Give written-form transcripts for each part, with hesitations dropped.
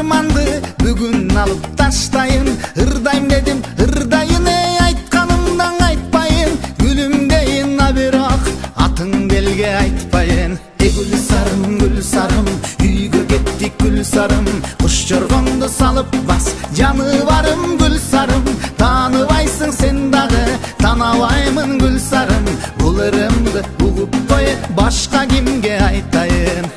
арманды бүгүн алып таштайын. Ырдайм дедим, ырдайын, айтканымдан айтпайын. Гүлүм дейин, а бирок атың белге айтпайын. Гүл сарым, үйгө кеттик гүл сарым. Куш жоргоңду салып бас, жаны барым гүл сарым. Тааныбайсың сен дагы, таанабаймын гүл сарым. Бул ырымды угуп кой, башка кимге айтайын.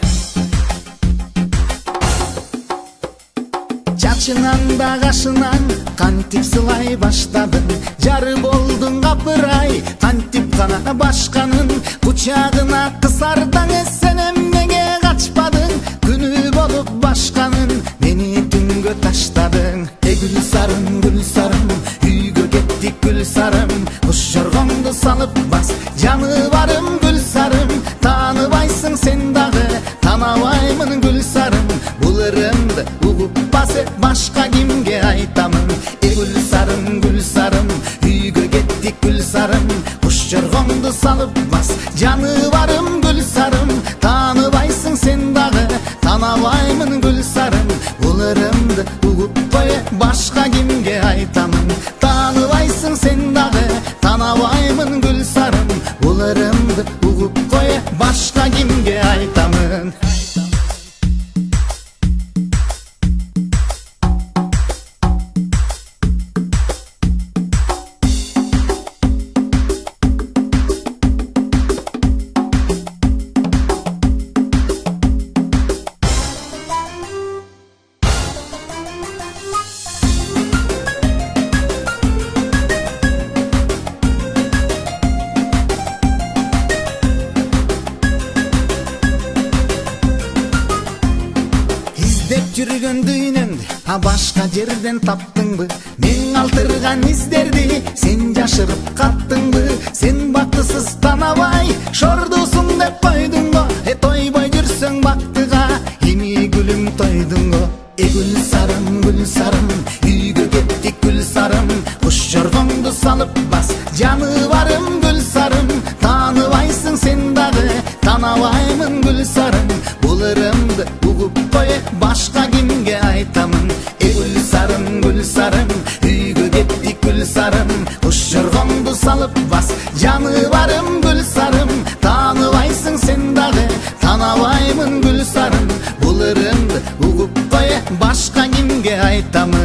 Чачынан да кашынан кантип сылай баштадың. Жары болдуң капырай, кантип гана башканын. Кучагына кысардаң, сен эмнеге качпадың? Күнү болуп башканын мени түнгө таштадың. Гүл сарым, үйгө кеттик гүл сарым. Куш жоргоңду салып бас, жаны барым гүл сарым. Тааныбайсың сен дагы, таанабаймын гүл сарым. Бул ырымды угуп бас, башка кимге айтамын? Гүл сарым, үйгө кеттик гүл сарым. Куш жоргоңду салып бас, жаны барым гүл сарым. Тааныбайсың сен дагы, таанабаймын гүл сарым. Бул ырымды угуп кой, башка кимге айтамын? Тааныбайсың сен дагы, таанабаймын гүл сарым. Бул ырымды угуп кой, башка кимге айтамын? Жүргөн дүйнөңдү башка жерден таптыңбы? Мен калтырган издерди сен жашырып каттыңбы? Сен бактысыз таанабай шордусуң деп койдуңбу? Тойбой жүрсөң бактыга эми гүлүм тойдуңбу? Гүл сарым, үйгө кеттик гүл сарым. Куш жоргоңду салып бас, жаны барым гүл сарым. Тааныбайсың сен дагы, таанабаймын гүл сарым. Бул ырымды угуп кой, башка кимге айтамын? Гүл сарым, үйгө кеттик гүл сарым. Куш жоргоңду салып бас, жаны барым гүл сарым. Тааныбайсың сен дагы, таанабаймын гүл сарым. Бул ырымды угуп кой, башка кимге айтамын?